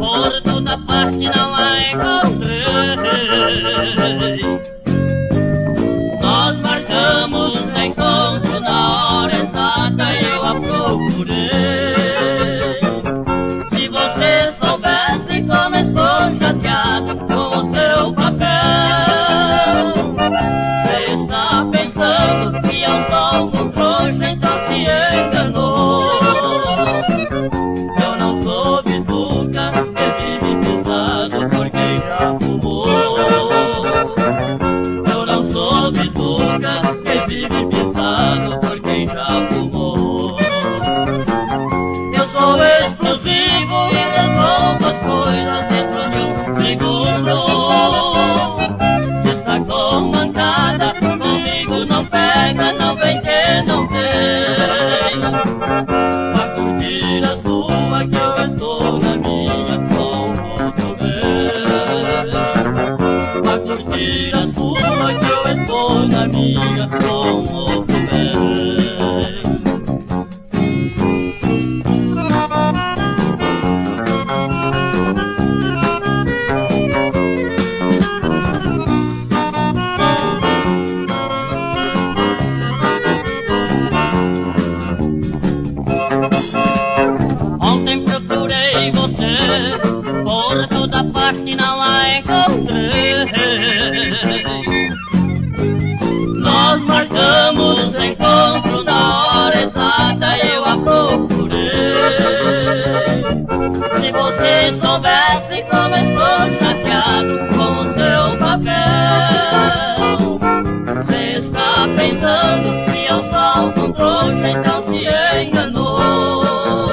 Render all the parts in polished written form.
por toda parte não a encontrei. Nós marcamos encontro na hora exata e eu a procurei. Se você soubesse como estou chateado com o seu papel, você está pensando que eu sou um trouxa, então se enganou. Eu não sou bituca que vive pisado por quem já fumou. Eu não sou bituca que vive pisado por quem já fumou. Eu sou explosivo e resolvo as coisas dentro de um segundo. Se está com mancada, comigo não pega, não vem que não tem. Pra curtir a sua que eu estou na minha com outro bem. Pra curtir a sua que eu estou na minha com outro bem. Ontem procurei você por toda parte, não a encontrei. Nós marcamos encontro na hora exata e eu a procurei. Se você soubesse como estou chateado com o seu papel, você está pensando que eu sou um trouxa, então se enganou.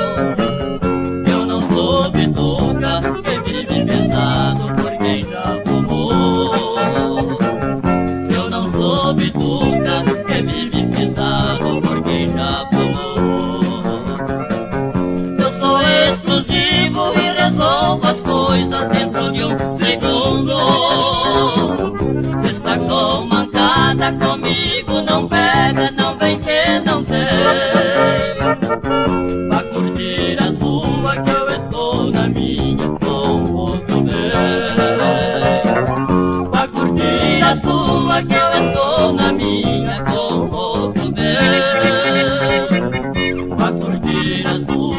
Eu não sou bituca que vive pesado por quem já fumou. Eu não sou bituca que vive pisado por quem já fumou. Eu sou explosivo e resolvo as coisas dentro de um segundo. Se está com mancada, comigo não pega, não vem que não tem. Pra curtir a sua que eu estou na minha com outro bem. Pra curtir a sua que eu estou na minha com outro bem. Pra curtir a sua